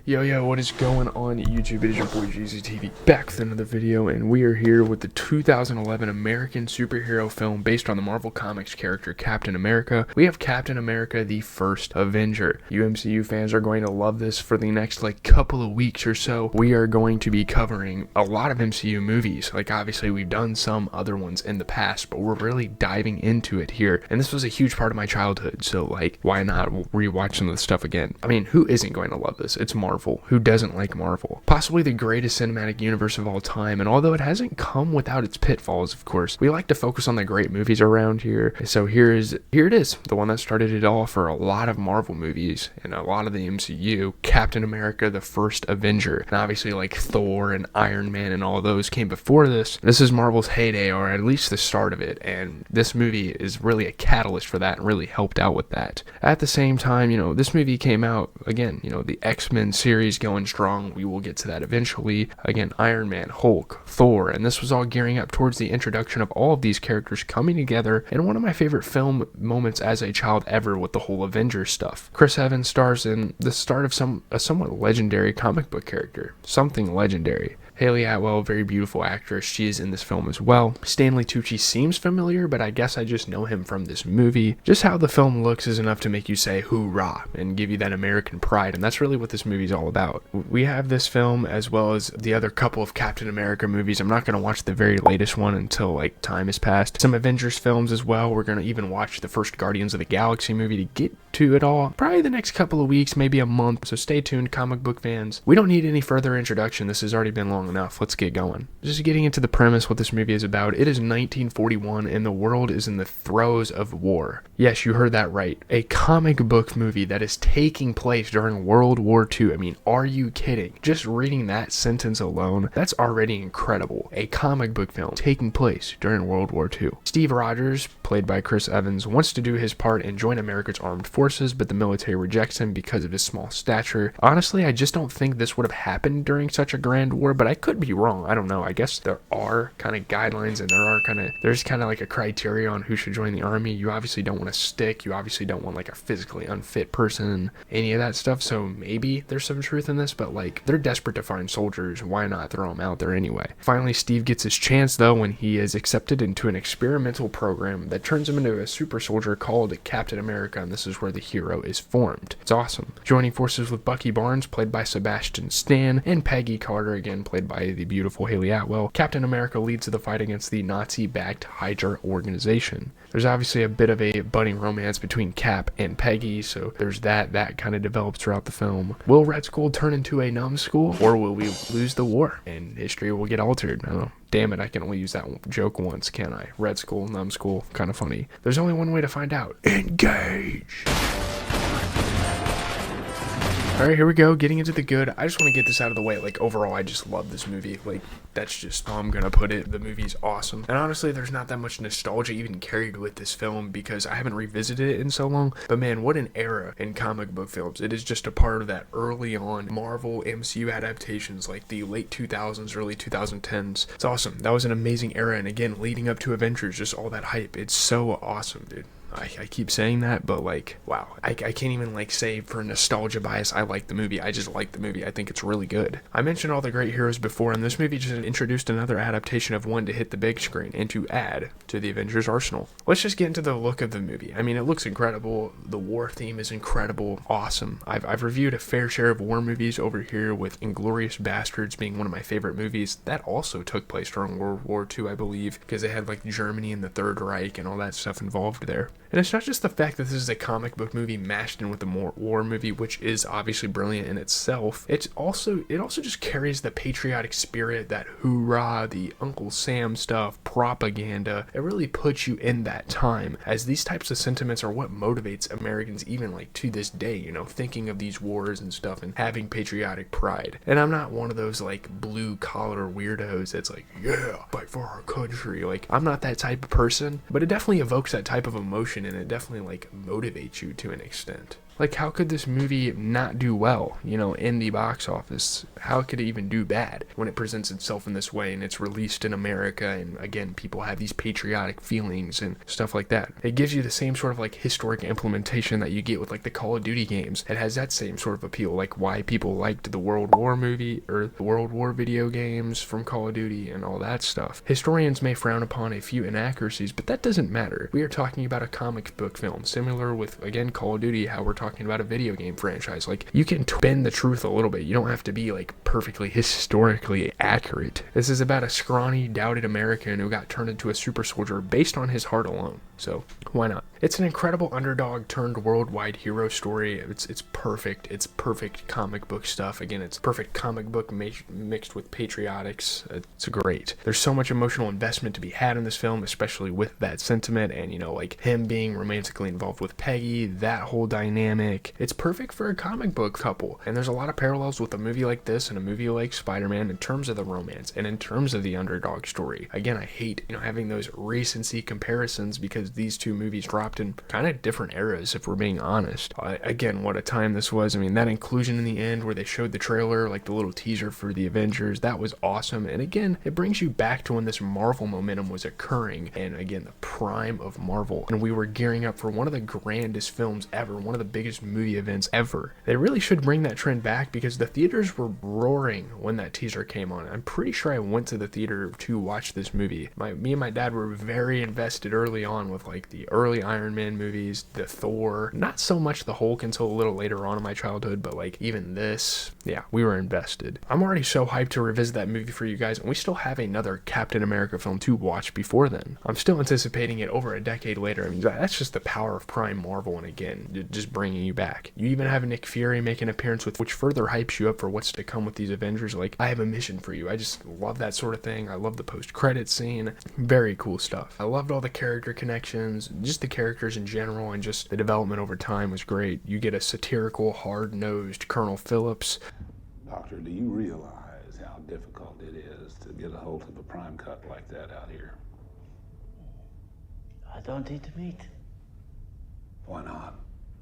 Yo, what is going on YouTube? It is your boy GZTV back with another video, and we are here with the 2011 American superhero film based on the Marvel Comics character Captain America. We have Captain America, the first Avenger. You MCU fans are going to love this. For the next couple of weeks or so, we are going to be covering a lot of MCU movies. Obviously we've done some other ones in the past, but we're really diving into it here. And this was a huge part of my childhood, so why not rewatch some of the stuff again? I mean, who isn't going to love this? It's Marvel. Who doesn't like Marvel? Possibly the greatest cinematic universe of all time, and although it hasn't come without its pitfalls, of course, we like to focus on the great movies around here. So here it is, the one that started it all for a lot of Marvel movies and a lot of the MCU, Captain America, the first Avenger. And obviously Thor and Iron Man and all those came before this. This is Marvel's heyday, or at least the start of it, and this movie is really a catalyst for that and really helped out with that. At the same time, this movie came out, again, the X-Men series going strong. We will get to that eventually. Again, Iron Man, Hulk, Thor, and this was all gearing up towards the introduction of all of these characters coming together, and one of my favorite film moments as a child ever with the whole Avengers stuff. Chris Evans stars in the start of a somewhat legendary comic book character. Something legendary. Haley Atwell, very beautiful actress, she is in this film as well. Stanley Tucci seems familiar, but I guess I just know him from this movie. Just how the film looks is enough to make you say hoorah and give you that American pride, and that's really what this movie's all about. We have this film as well as the other couple of Captain America movies. I'm not going to watch the very latest one until time has passed. Some Avengers films as well. We're going to even watch the first Guardians of the Galaxy movie to get to it all. Probably the next couple of weeks, maybe a month, so stay tuned, comic book fans. We don't need any further introduction. This has already been long enough. Let's get going. Just getting into the premise, what this movie is about. It is 1941 and the world is in the throes of war. Yes, you heard that right. A comic book movie that is taking place during World War II. I mean, are you kidding? Just reading that sentence alone, that's already incredible. A comic book film taking place during World War II. Steve Rogers, played by Chris Evans, wants to do his part and join America's armed forces, but the military rejects him because of his small stature. Honestly, I just don't think this would have happened during such a grand war, but I could be wrong. I don't know. I guess there are kind of guidelines and there's kind of a criteria on who should join the army. You obviously don't want to stick. You obviously don't want a physically unfit person, any of that stuff. So maybe there's some truth in this, but they're desperate to find soldiers. Why not throw them out there anyway? Finally, Steve gets his chance though when he is accepted into an experimental program that turns him into a super soldier called Captain America, and this is where the hero is formed. It's awesome. Joining forces with Bucky Barnes, played by Sebastian Stan, and Peggy Carter, again played by the beautiful Haley Atwell, Captain America leads the fight against the Nazi-backed HYDRA organization. There's obviously a bit of a budding romance between Cap and Peggy, so there's that kind of develops throughout the film. Will Red Skull turn into a numbskull, or will we lose the war and history will get altered? I don't know. Damn it, I can only use that joke once, can't I? Red Skull, numbskull, kind of funny. There's only one way to find out. Engage! Alright, here we go, getting into the good. I just want to get this out of the way. Overall, I just love this movie. That's just how I'm gonna put it. The movie's awesome. And honestly, there's not that much nostalgia even carried with this film because I haven't revisited it in so long. But man, what an era in comic book films. It is just a part of that early on Marvel MCU adaptations, the late 2000s, early 2010s. It's awesome. That was an amazing era, and again, leading up to Avengers, just all that hype. It's so awesome, dude. I keep saying that, but wow. I can't even say for nostalgia bias I like the movie. I just like the movie. I think it's really good. I mentioned all the great heroes before, and this movie just introduced another adaptation of one to hit the big screen and to add to the Avengers arsenal. Let's just get into the look of the movie. I mean, it looks incredible. The war theme is incredible. Awesome. I've reviewed a fair share of war movies over here, with Inglourious Basterds being one of my favorite movies. That also took place during World War II, I believe, because they had Germany and the Third Reich and all that stuff involved there. And it's not just the fact that this is a comic book movie mashed in with a more war movie, which is obviously brilliant in itself. It also just carries the patriotic spirit, that hoorah, the Uncle Sam stuff, propaganda. It really puts you in that time, as these types of sentiments are what motivates Americans even to this day, thinking of these wars and stuff and having patriotic pride. And I'm not one of those blue collar weirdos that's yeah, fight for our country. I'm not that type of person, but it definitely evokes that type of emotion, and it definitely motivates you to an extent. Like, how could this movie not do well, you know, in the box office? How could it even do bad when it presents itself in this way and it's released in America, and again, people have these patriotic feelings and stuff like that? It gives you the same sort of like historic implementation that you get with like the Call of Duty games. It has that same sort of appeal, like why people liked the World War movie or the World War video games from Call of Duty and all that stuff. Historians may frown upon a few inaccuracies, but that doesn't matter. We are talking about a comic book film, similar with, again, Call of Duty, how we're talking about a video game franchise. Like, you can bend the truth a little bit. You don't have to be like perfectly historically accurate. This is about a scrawny, doubted American who got turned into a super soldier based on his heart alone. So why not? It's an incredible underdog turned worldwide hero story. It's perfect. It's perfect comic book stuff. Again, it's perfect comic book mixed with patriotics. It's great. There's so much emotional investment to be had in this film, especially with that sentiment and, you know, like him being romantically involved with Peggy, that whole dynamic. It's perfect for a comic book couple. And there's a lot of parallels with a movie like this and a movie like Spider-Man in terms of the romance and in terms of the underdog story. Again, I hate, you know, having those recency comparisons because these two movies dropped in kind of different eras, if we're being honest. Again, what a time this was. I mean, that inclusion in the end where they showed the trailer, like the little teaser for the Avengers, that was awesome. And again, it brings you back to when this Marvel momentum was occurring, and again, the prime of Marvel, and we were gearing up for one of the grandest films ever, one of the biggest movie events ever. They really should bring that trend back because the theaters were roaring when that teaser came on. I'm pretty sure I went to the theater to watch this movie. Me and my dad were very invested early on with like the early Iron Man movies, the Thor, not so much the Hulk until a little later on in my childhood, but like even this, yeah, we were invested. I'm already so hyped to revisit that movie for you guys, and we still have another Captain America film to watch before then. I'm still anticipating it over a decade later. I mean, that's just the power of Prime Marvel, and again, just bringing you back. You even have Nick Fury make an appearance with, which further hypes you up for what's to come with these Avengers. Like, I have a mission for you. I just love that sort of thing. I love the post-credit scene. Very cool stuff. I loved all the character connections, just the characters in general, and just the development over time was great. You get a satirical, hard-nosed Colonel Phillips. Doctor, do you realize how difficult it is to get a hold of a prime cut like that out here? I don't eat meat. Why not?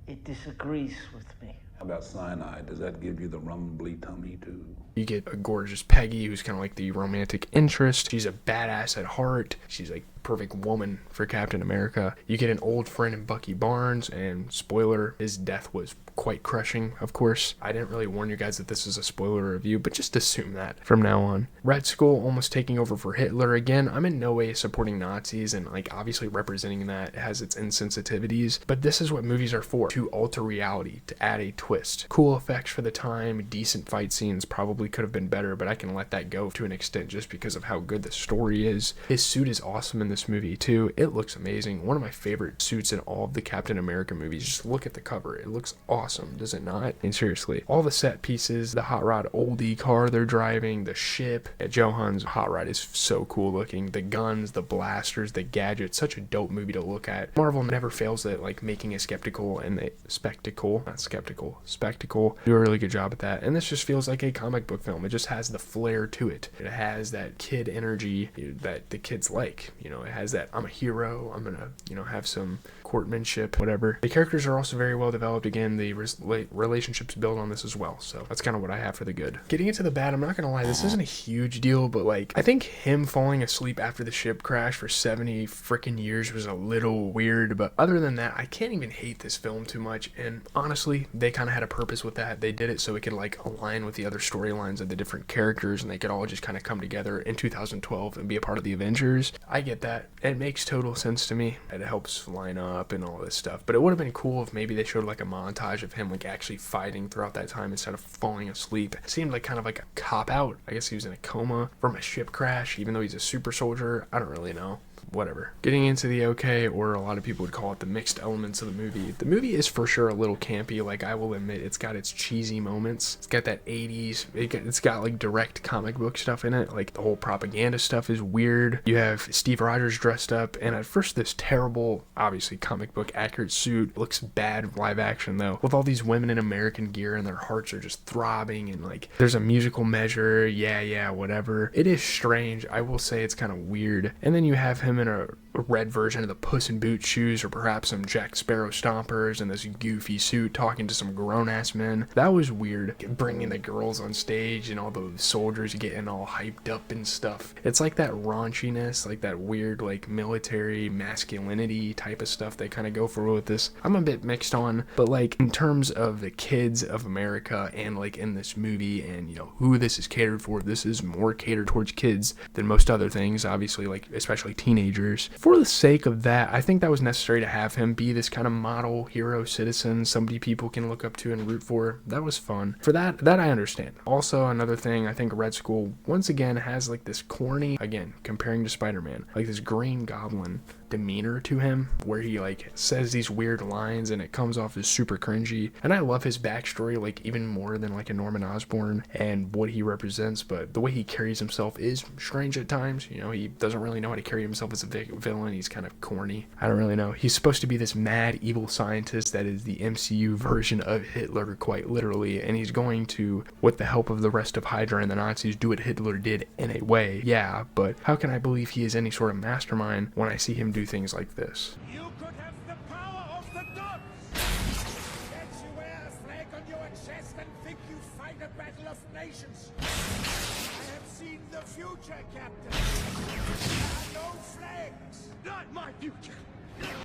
It disagrees with me. How about cyanide? Does that give you the rumbly tummy too? You get a gorgeous Peggy, who's kind of like the romantic interest. She's a badass at heart. She's like perfect woman for Captain America. You get an old friend in Bucky Barnes, and spoiler, his death was quite crushing, of course. I didn't really warn you guys that this is a spoiler review, but just assume that from now on. Red Skull almost taking over for Hitler again. I'm in no way supporting Nazis, and like obviously representing that has its insensitivities, but this is what movies are for, to alter reality, to add a twist. Cool effects for the time, decent fight scenes, probably could have been better, but I can let that go to an extent just because of how good the story is. His suit is awesome in this movie too. It looks amazing. One of my favorite suits in all of the Captain America movies. Just look at the cover. It looks awesome, does it not? And seriously, all the set pieces, the hot rod oldie car they're driving, the ship, Johan's hot rod is so cool looking. The guns, the blasters, the gadgets, such a dope movie to look at. Marvel never fails at like making a spectacle do a really good job at that, and this just feels like a comic book film. It just has the flair to it. It has that kid energy that the kids like. You know, it has that I'm a hero, I'm gonna, you know, have some courtmanship, whatever. The characters are also very well developed. Again, the relationships build on this as well, so that's kind of what I have for the good. Getting into the bad, I'm not gonna lie, this isn't a huge deal, but like, I think him falling asleep after the ship crash for 70 freaking years was a little weird, but other than that, I can't even hate this film too much, and honestly, they kind of had a purpose with that. They did it so it could like align with the other storylines of the different characters, and they could all just kind of come together in 2012 and be a part of the Avengers. I get that. It makes total sense to me. It helps line up and all this stuff, but it would have been cool if maybe they showed like a montage of him like actually fighting throughout that time instead of falling asleep. It seemed like kind of like a cop-out. I guess he was in a coma from a ship crash, even though he's a super soldier. I don't really know. Whatever. Getting into the okay, or a lot of people would call it the mixed elements of the movie. The movie is for sure a little campy. Like, I will admit, it's got its cheesy moments. It's got that 80s, it's got like direct comic book stuff in it. Like the whole propaganda stuff is weird. You have Steve Rogers dressed up, and at first this terrible, obviously comic book accurate suit looks bad live action though, with all these women in American gear and their hearts are just throbbing, and like there's a musical measure, yeah, whatever. It is strange. I will say it's kind of weird. And then you have him in a red version of the Puss in Boots shoes, or perhaps some Jack Sparrow stompers and this goofy suit talking to some grown-ass men. That was weird. Bringing the girls on stage and all the soldiers getting all hyped up and stuff. It's like that raunchiness, like that weird like military masculinity type of stuff they kind of go for with this. I'm a bit mixed on, but like in terms of the kids of America and like in this movie and you know who this is catered for, this is more catered towards kids than most other things, obviously, like especially teenagers. For the sake of that, I think that was necessary to have him be this kind of model hero citizen, somebody people can look up to and root for. That was fun. For that I understand. Also, another thing, I think Red Skull once again has like this corny, again comparing to Spider-Man, like this Green Goblin demeanor to him where he like says these weird lines and it comes off as super cringy. And I love his backstory like even more than like a Norman Osborn and what he represents, but the way he carries himself is strange at times. You know, he doesn't really know how to carry himself as a villain. He's kind of corny. I don't really know. He's supposed to be this mad evil scientist that is the MCU version of Hitler, quite literally, and he's going to, with the help of the rest of HYDRA and the Nazis, do what Hitler did in a way. Yeah, but how can I believe he is any sort of mastermind when I see him do things like this? You could have the power of the gods! Yet you wear a flag on your chest and think you fight a battle of nations. I have seen the future, Captain. There are no flags. Not my future.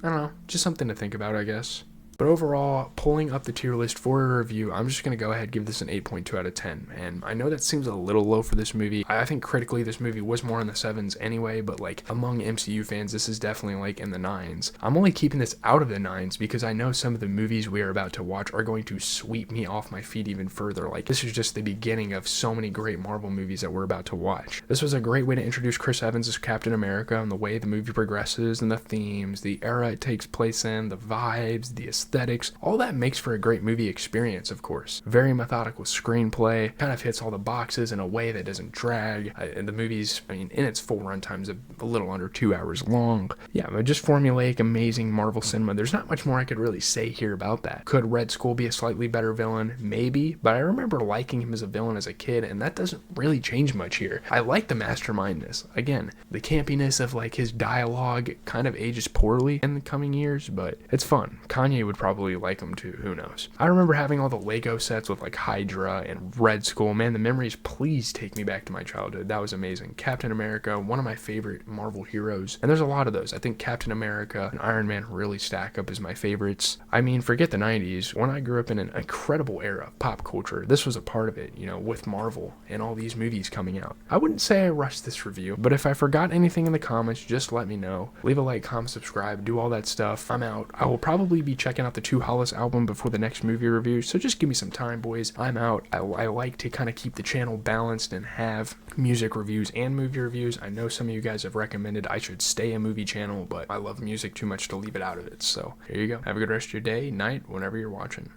I don't know, just something to think about, I guess. But overall, pulling up the tier list for a review, I'm just going to go ahead and give this an 8.2 out of 10. And I know that seems a little low for this movie. I think critically this movie was more in the 7s anyway, but like among MCU fans, this is definitely like in the 9s. I'm only keeping this out of the 9s because I know some of the movies we are about to watch are going to sweep me off my feet even further. Like this is just the beginning of so many great Marvel movies that we're about to watch. This was a great way to introduce Chris Evans as Captain America and the way the movie progresses and the themes, the era it takes place in, the vibes, the aesthetics, all that makes for a great movie experience, of course. Very methodical screenplay, kind of hits all the boxes in a way that doesn't drag. And the movie's, I mean, in its full runtime's a little under 2 hours long. Yeah, but just formulaic, amazing Marvel cinema. There's not much more I could really say here about that. Could Red Skull be a slightly better villain? Maybe, but I remember liking him as a villain as a kid, and that doesn't really change much here. I like the mastermindness. Again, the campiness of like his dialogue kind of ages poorly in the coming years, but it's fun. Kanye would probably like him too, who knows. I remember having all the Lego sets with like HYDRA and Red Skull. Man, the memories please take me back to my childhood. That was amazing. Captain America, one of my favorite Marvel heroes, and there's a lot of those. I think Captain America and Iron Man really stack up as my favorites. I mean, forget the 90s. When I grew up in an incredible era of pop culture, this was a part of it, you know, with Marvel and all these movies coming out. I wouldn't say I rushed this review, but if I forgot anything in the comments, just let me know. Leave a like, comment, subscribe, do all that stuff. I'm out. I will probably be checking out the Hollis album before the next movie review, so just give me some time, boys. I'm out. I like to kind of keep the channel balanced and have music reviews and movie reviews. I know some of you guys have recommended I should stay a movie channel, but I love music too much to leave it out of it. So here you go. Have a good rest of your day, night, whenever you're watching.